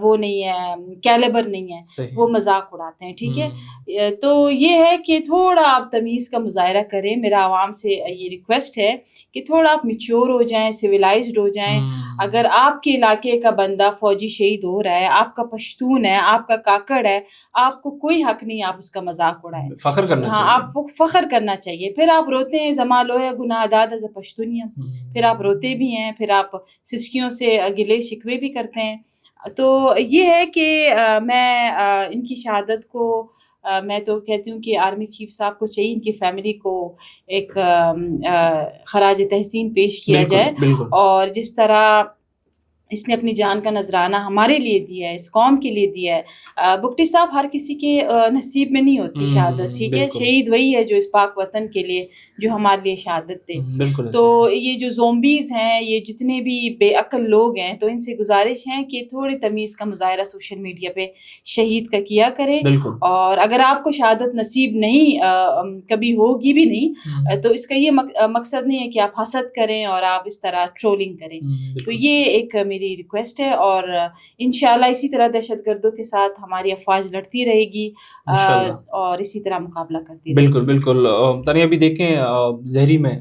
وہ نہیں ہے, کیلیبر نہیں ہے, صحیح. وہ مذاق اڑاتے ہیں. ٹھیک ہے, تو یہ ہے کہ تھوڑا آپ تمیز کا مظاہرہ کریں. میرا عوام سے یہ ریکویسٹ ہے کہ تھوڑا آپ میچور ہو جائیں, سویلائزڈ ہو جائیں. اگر آپ کے علاقے کا بندہ فوجی شہید ہو رہا ہے, آپ کا پشتون ہے, آپ کا کاکڑ ہے, آپ کو کوئی حق نہیں آپ اس کا مذاق اڑائیں. فخر کرنا ہاں, چاہیے. آپ کو فخر کرنا چاہیے. پھر آپ روتے ہیں زمالو ہے گناہ داد از پشتونیم, پھر آپ روتے بھی ہیں, پھر آپ سسکیوں سے گلے شکوے بھی کرتے ہیں. تو یہ ہے کہ میں ان کی شہادت کو میں تو کہتی ہوں کہ آرمی چیف صاحب کو چاہیے ان کی فیملی کو ایک خراج تحسین پیش کیا جائے. اور جس طرح اس نے اپنی جان کا نذرانہ ہمارے لیے دیا ہے, اس قوم کے لیے دیا ہے. بگٹی صاحب ہر کسی کے نصیب میں نہیں ہوتی شہادت. ٹھیک ہے, شہید وہی ہے جو اس پاک وطن کے لیے, جو ہمارے لیے شہادت دے. تو یہ جو زومبیز ہیں, یہ جتنے بھی بے عقل لوگ ہیں, تو ان سے گزارش ہے کہ تھوڑی تمیز کا مظاہرہ سوشل میڈیا پہ شہید کا کیا کریں. اور اگر آپ کو شہادت نصیب نہیں, کبھی ہوگی بھی نہیں, تو اس کا یہ مقصد نہیں ہے کہ آپ حسد کریں اور آپ اس طرح ٹرولنگ کریں. تو یہ ایک میری ریکویسٹ ہے, اور انشاءاللہ اسی طرح دہشت گردوں کے ساتھ ہماری افواج لڑتی رہے گی اور اسی طرح مقابلہ کرتی رہے گی. بالکل. تانیہ ابھی دیکھیں زہری میں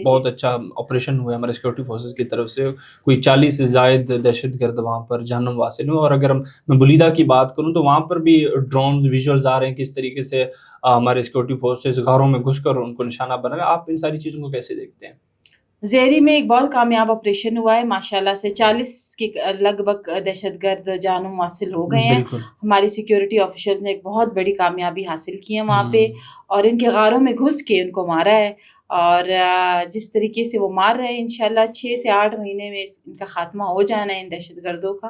بہت اچھا آپریشن ہوا ہے ہمارے سیکورٹی فورسز کی طرف سے, کوئی 40 سے زائد دہشت گرد وہاں پر جہنم واصل ہوئے. اور اگر میں بلیدہ کی بات کروں تو وہاں پر بھی ڈرونز ویژولز آ رہے ہیں, کس طریقے سے ہمارے سیکورٹی فورسز غاروں میں گھس کر ان کو نشانہ بنا رہے ہیں. آپ ان ساری چیزوں کو کیسے دیکھتے ہیں؟ زہری میں ایک بہت کامیاب آپریشن ہوا ہے ماشاءاللہ سے. 40 کے لگ بھگ دہشت گرد جانم حاصل ہو گئے ہیں. ہماری سیکیورٹی آفیسرز نے ایک بہت بڑی کامیابی حاصل کی ہے وہاں پہ, اور ان کے غاروں میں گھس کے ان کو مارا ہے. اور جس طریقے سے وہ مار رہے ہیں, انشاءاللہ 6 سے 8 مہینے میں ان کا خاتمہ ہو جانا ہے ان دہشت گردوں کا.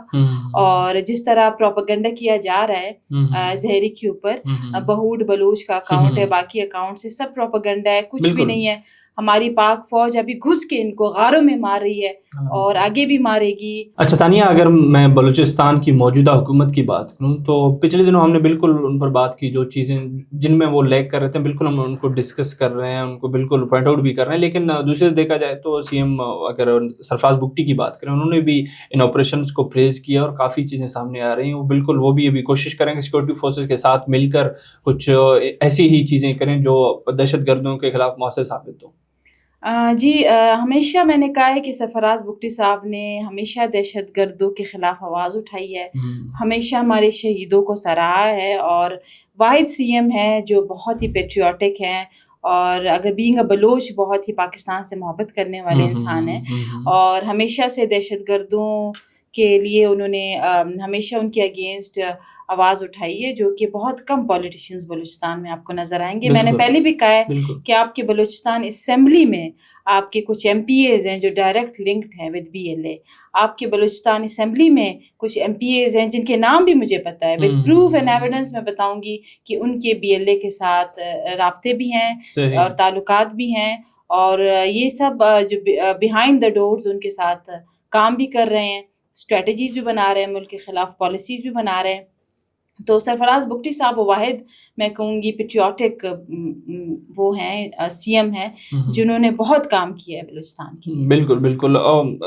اور جس طرح پروپیگنڈا کیا جا رہا ہے زہری کے اوپر, بہوڈ بلوچ کا اکاؤنٹ ہے, باقی اکاؤنٹ سے سب پروپیگنڈا ہے, کچھ بھی نہیں ہے. ہماری پاک فوج ابھی گھس کے ان کو غاروں میں مار رہی ہے اور آگے بھی مارے گی. اچھا تانیہ, اگر میں بلوچستان کی موجودہ حکومت کی بات کروں تو پچھلے دنوں ہم نے بالکل ان پر بات کی, جو چیزیں جن میں وہ لیک کر رہے تھے بالکل ہم ان کو ڈسکس کر رہے ہیں, ان کو بالکل پوائنٹ آؤٹ بھی کر رہے ہیں. لیکن دوسرے دیکھا جائے تو سی ایم اگر سرفراز بگٹی کی بات کریں, انہوں نے بھی ان آپریشنز کو پریز کیا اور کافی چیزیں سامنے آ رہی ہیں. وہ بھی ابھی کوشش کریں گے سیکورٹی فورسز کے ساتھ مل کر کچھ ایسی ہی چیزیں کریں جو دہشت گردوں کے خلاف مؤثر ثابت ہوں. جی, ہمیشہ میں نے کہا ہے کہ سرفراز بگٹی صاحب نے ہمیشہ دہشت گردوں کے خلاف آواز اٹھائی ہے, ہمیشہ ہمارے شہیدوں کو سراہا ہے, اور واحد سی ایم ہے جو بہت ہی پیٹریوٹک ہیں, اور اگر بینگ اے بلوچ بہت ہی پاکستان سے محبت کرنے والے انسان ہیں. اور ہمیشہ سے دہشت گردوں کے لیے انہوں نے ہمیشہ ان کے اگینسٹ آواز اٹھائی ہے, جو کہ بہت کم پولیٹیشینز بلوچستان میں آپ کو نظر آئیں گے. میں نے پہلے بھی کہا ہے کہ آپ کے بلوچستان اسمبلی میں آپ کے کچھ ایم پی ایز ہیں جو ڈائریکٹ لنکڈ ہیں ود بی ایل اے. آپ کے بلوچستان اسمبلی میں کچھ ایم پی ایز ہیں جن کے نام بھی مجھے پتہ ہے, ود پروف اینڈ ایویڈنس میں بتاؤں گی کہ ان کے بی ایل اے کے ساتھ رابطے بھی ہیں اور تعلقات بھی ہیں, اور یہ سب جو بیہائنڈ دا ڈورز ان کے ساتھ کام بھی کر رہے ہیں, اسٹریٹجیز بھی بنا رہے ہیں, ملک کے خلاف پالیسیز بھی بنا رہے ہیں. تو سرفراز بگٹی صاحب واحد میں کہوں گی پیٹریوٹک وہ ہیں سی ایم ہیں جنہوں نے بہت کام کیا ہے بلوچستان کے لیے. بالکل.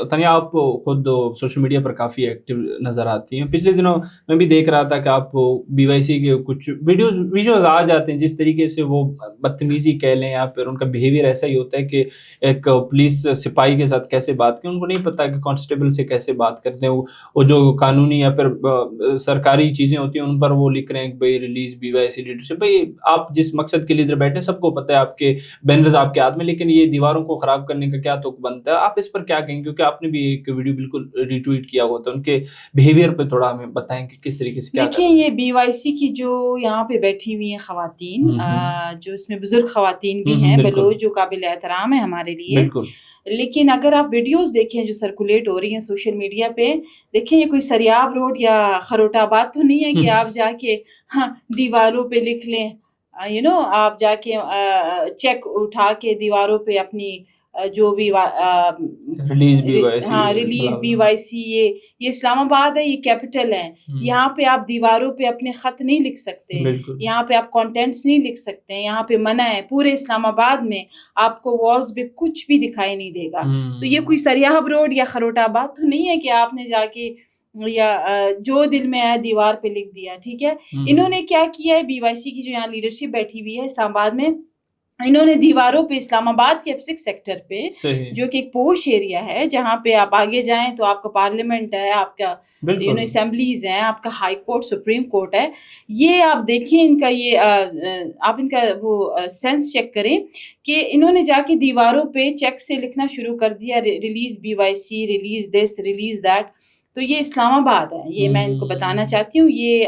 تانیہ, آپ خود سوشل میڈیا پر کافی ایکٹیو نظر آتی ہیں. پچھلے دنوں میں بھی دیکھ رہا تھا کہ آپ بی وائی سی کے کچھ ویڈیوز آ جاتے ہیں, جس طریقے سے وہ بدتمیزی کہہ لیں یا پھر ان کا بیہیویئر ایسا ہی ہوتا ہے کہ ایک پولیس سپاہی کے ساتھ کیسے بات کریں, ان کو نہیں پتا کہ کانسٹیبل سے کیسے بات کرتے ہیں. وہ جو قانونی یا پھر سرکاری چیزیں ہوتی ہیں ان پر وہ لکھ رہے ہیں کہ بھائی release B Y C leadership. بھائی آپ جس مقصد کے لیے ادھر بیٹھے سب کو پتہ ہے, آپ کے بینرز آپ کے ہاتھ میں, لیکن یہ دیواروں کو خراب کرنے کا کیا توق بنتا ہے؟ آپ اس پر کیا کہیں, کیونکہ آپ نے بھی ایک ویڈیو بالکل ری ٹویٹ کیا ہوا تھا, ان کے بیہیویئر پہ تھوڑا ہمیں بتائیں کہ کس طریقے سے کیا. دیکھیں, یہ بی وائی سی کی جو یہاں پہ بیٹھی ہوئی ہیں خواتین, جو اس میں بزرگ خواتین بھی ہیں بلوچ, جو قابل احترام ہے ہمارے لیے, لیکن اگر آپ ویڈیوز دیکھیں جو سرکولیٹ ہو رہی ہیں سوشل میڈیا پہ, دیکھیں یہ کوئی سریاب روڈ یا خروٹ آباد تو نہیں ہے کہ آپ جا کے دیواروں پہ لکھ لیں, آپ جا کے چیک اٹھا کے دیواروں پہ اپنی جو بھی ریلیز بی وائی سی, یہ اسلام آباد ہے, یہ کیپٹل ہے, یہاں پہ آپ دیواروں پہ اپنے خط نہیں لکھ سکتے, یہاں پہ آپ کانٹینٹس نہیں لکھ سکتے, یہاں پہ منع ہے. پورے اسلام آباد میں آپ کو والز پہ کچھ بھی دکھائی نہیں دے گا. تو یہ کوئی سریاب روڈ یا خروٹ آباد تو نہیں ہے کہ آپ نے جا کے یا جو دل میں آیا دیوار پہ لکھ دیا. ٹھیک ہے, انہوں نے کیا کیا ہے, BYC کی جو یہاں لیڈرشپ بیٹھی ہوئی ہے اسلام آباد میں, انہوں نے دیواروں پہ اسلام آباد کے F6 سیکٹر پہ, جو کہ ایک پوش ایریا ہے جہاں پہ آپ آگے جائیں تو آپ کا پارلیمنٹ ہے, آپ کا اسمبلیز ہیں, آپ کا ہائی کورٹ سپریم کورٹ ہے, یہ آپ دیکھیں ان کا یہ آپ ان کا وہ سینس چیک کریں کہ انہوں نے جا کے دیواروں پہ چیک سے لکھنا شروع کر دیا, release BYC, release this, release that. تو یہ اسلام آباد ہے, یہ میں ان کو بتانا چاہتی ہوں. یہ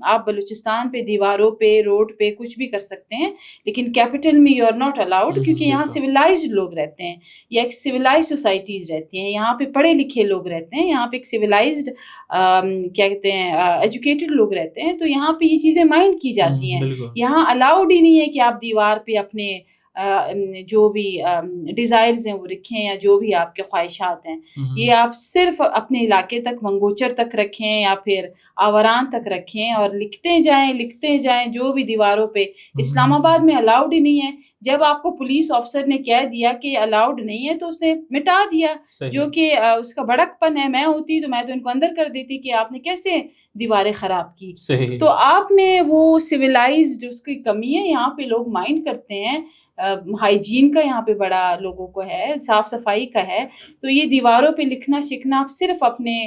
آپ بلوچستان پہ دیواروں پہ, روڈ پہ کچھ بھی کر سکتے ہیں, لیکن کیپٹل میں یو آر ناٹ الاؤڈ, کیونکہ یہاں سویلائزڈ لوگ رہتے ہیں, یا ایک سویلائز سوسائٹیز رہتی ہیں, یہاں پہ پڑھے لکھے لوگ رہتے ہیں, یہاں پہ ایک سویلائزڈ کیا کہتے ہیں ایجوکیٹڈ لوگ رہتے ہیں. تو یہاں پہ یہ چیزیں مائنڈ کی جاتی ہیں. یہاں الاؤڈ ہی نہیں ہے کہ آپ دیوار پہ اپنے جو بھی ڈیزائرز ہیں وہ رکھیں, یا جو بھی آپ کے خواہشات ہیں, یہ آپ صرف اپنے علاقے تک, منگوچر تک رکھیں یا پھر آوران تک رکھیں, اور لکھتے جائیں جو بھی دیواروں پہ. اسلام آباد میں الاؤڈ ہی نہیں ہے. جب آپ کو پولیس آفسر نے کہہ دیا کہ الاؤڈ نہیں ہے تو اس نے مٹا دیا, جو کہ اس کا بڑک پن ہے. میں ہوتی تو میں تو ان کو اندر کر دیتی کہ آپ نے کیسے دیواریں خراب کی. تو آپ میں وہ سویلائزڈ اس کی کمی ہے. یہاں پہ لوگ مائنڈ کرتے ہیں, ہائیجین کا یہاں پہ بڑا لوگوں کو ہے, صاف صفائی کا ہے. تو یہ دیواروں پہ لکھنا شکنا آپ صرف اپنے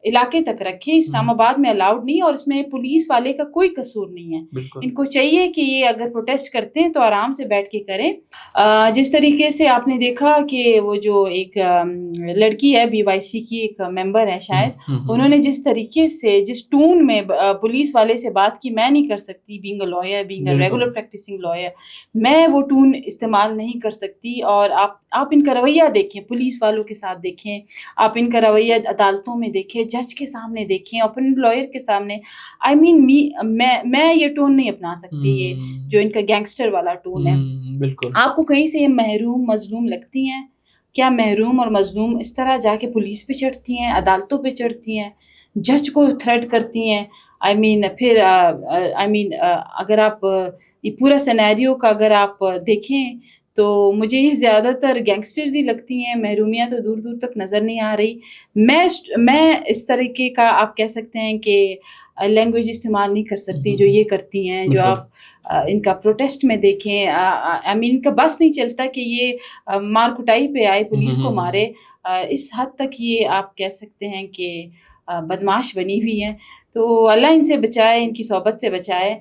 علاقے تک رکھیں. اسلام آباد میں الاؤڈ نہیں, اور اس میں پولیس والے کا کوئی قصور نہیں ہے. ان کو چاہیے کہ یہ اگر پروٹیسٹ کرتے ہیں تو آرام سے بیٹھ کے کریں. جس طریقے سے آپ نے دیکھا کہ وہ جو ایک لڑکی ہے BYC کی, ایک ممبر ہے شاید, انہوں نے جس طریقے سے, جس ٹون میں پولیس والے سے بات کی, میں نہیں کر سکتی, being a liar, being a regular practicing liar, میں وہ ٹون استعمال نہیں کر سکتی. اور آپ ان کا رویہ دیکھیں, پولیس والوں کے ساتھ دیکھیں, آپ ان کا رویہ عدالتوں میں دیکھیں, جج کے سامنے دیکھیں, اپنے لائر کے سامنے. آئی مین میں یہ ٹون نہیں اپنا سکتی, یہ جو ان کا گینگسٹر والا ٹون ہے. آپ کو کہیں سے یہ محروم مظلوم لگتی ہیں کیا؟ محروم اور مظلوم اس طرح جا کے پولیس پہ چڑھتی ہیں, عدالتوں پہ چڑھتی ہیں, جج کو تھریٹ کرتی ہیں. پھر اگر آپ یہ پورا سینیریو کا اگر آپ دیکھیں تو مجھے یہ زیادہ تر گینگسٹرز ہی لگتی ہیں. محرومیاں تو دور دور تک نظر نہیں آ رہی. میں اس طریقے کا آپ کہہ سکتے ہیں کہ لینگویج استعمال نہیں کر سکتی جو یہ کرتی ہیں. جو آپ ان کا پروٹیسٹ میں دیکھیں, ان کا بس نہیں چلتا کہ یہ مار کٹائی پہ آئے, پولیس کو مارے. اس حد تک یہ آپ کہہ سکتے ہیں کہ بدماش بنی ہوئی ہیں. تو اللہ ان سے بچائے, ان کی صحبت سے بچائے.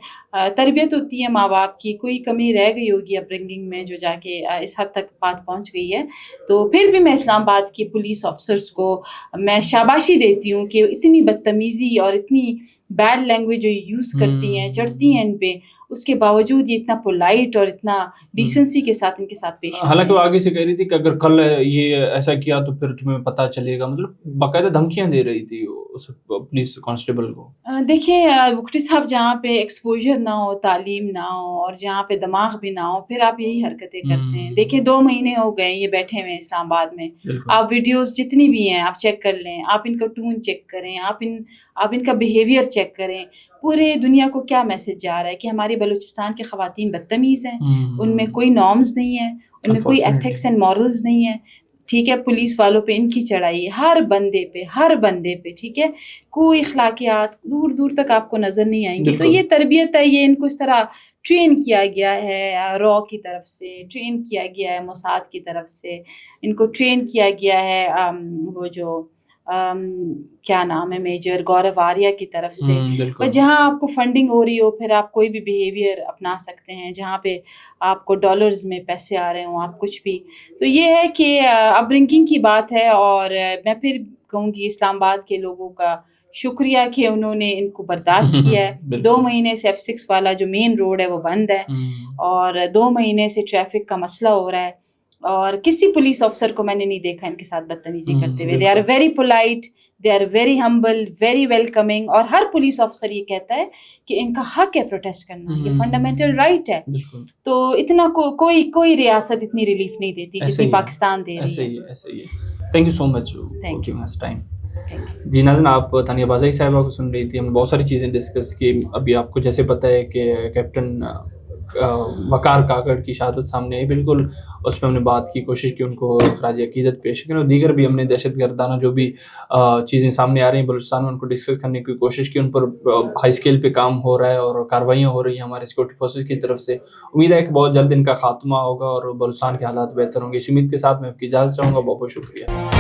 تربیت ہوتی ہے ماں باپ کی, کوئی کمی رہ گئی ہوگی اپبرنگنگ میں جو جا کے اس حد تک بات پہنچ گئی ہے. تو پھر بھی میں اسلام آباد کے پولیس آفسرس کو میں شاباشی دیتی ہوں کہ اتنی بدتمیزی اور اتنی بیڈ لینگویج جو یوز کرتی ہیں, چڑھتی ہیں ان پہ, اس کے باوجود یہ اتنا پولائٹ اور اتنا ڈیسنسی کے ساتھ ان کے ساتھ پیش. حالانکہ وہ آگے سے کہہ رہی تھی کہ اگر کل یہ ایسا کیا تو پھر تمہیں پتہ چلے گا. مطلب باقاعدہ دھمکیاں دے رہی تھی اس پولیس کانسٹیبل کو. دیکھیں بکٹی صاحب, جہاں پہ ایکسپوجر نہ ہو, تعلیم نہ ہو, اور جہاں پہ دماغ بھی نہ ہو, پھر آپ یہی حرکتیں کرتے ہیں. دیکھیں 2 مہینے ہو گئے یہ بیٹھے ہوئے اسلام آباد میں. آپ ویڈیوز جتنی بھی ہیں آپ چیک کر لیں, آپ ان کا ٹون چیک کریں, آپ ان کا بیہیویئر چیک کریں. پورے دنیا کو کیا میسج جا رہا ہے کہ ہماری بلوچستان کی خواتین بدتمیز ہیں, ان میں کوئی نارمز نہیں ہے, ان میں کوئی ایتھکس اینڈ مورلز نہیں ہے. ٹھیک ہے, پولیس والوں پہ ان کی چڑھائی ہر بندے پہ, ٹھیک ہے, کوئی اخلاقیات دور دور تک آپ کو نظر نہیں آئیں گی. تو یہ تربیت ہے, یہ ان کو اس طرح ٹرین کیا گیا ہے را کی طرف سے, ٹرین کیا گیا ہے موساد کی طرف سے, ان کو ٹرین کیا گیا ہے وہ جو کیا نام ہے میجر گورو آریہ کی طرف سے. اور جہاں آپ کو فنڈنگ ہو رہی ہو پھر آپ کوئی بھی بیہیویئر اپنا سکتے ہیں, جہاں پہ آپ کو ڈالرز میں پیسے آ رہے ہوں, آپ کچھ بھی. تو یہ ہے کہ اپبرنگنگ کی بات ہے. اور میں پھر کہوں گی اسلام آباد کے لوگوں کا شکریہ کہ انہوں نے ان کو برداشت کیا ہے. 2 مہینے سے F6 والا جو مین روڈ ہے وہ بند ہے, اور 2 مہینے سے ٹریفک کا مسئلہ ہو رہا ہے, اور کسی پولیس افسر کو میں نے نہیں دیکھا ان کے ساتھ بدتمیزی کرتے ہوئے. They are very polite, they are very humble, very welcoming. اور ہر پولیس افسر یہ کہتا ہے کہ ان کا حق ہے پروٹیسٹ کرنا, یہ فنڈامنٹل رائٹ ہے. تو اتنا کوئی ریاست اتنی ریلیف نہیں دیتی جتنی پاکستان دے رہی ہے. ایسے ہی ہے. Thank you so much for giving us time. جی ناظرین, آپ تانیہ بازائی صاحبہ کو سن رہی تھی. ہم نے بہت ساری چیزیں ڈسکس کی. ابھی آپ کو جیسے پتہ ہے کہ کیپٹن وقار کاکڑ کی شہادت سامنے آئی، بالکل اس پہ ہم نے بات کی، کوشش کی ان کو خراج عقیدت پیش کریں، اور دیگر بھی ہم نے دہشت گردانہ جو بھی چیزیں سامنے آ رہی ہیں بلوچستان میں ان کو ڈسکس کرنے کی کوشش کی، ان پر ہائی اسکیل پہ کام ہو رہا ہے اور کارروائیاں ہو رہی ہیں ہمارے سیکورٹی فورسز کی طرف سے۔ امید ہے کہ بہت جلد ان کا خاتمہ ہوگا اور بلوچستان کے حالات بہتر ہوں گے۔ اس امید کے ساتھ میں آپ کی اجازت چاہوں گا، بہت بہت شکریہ۔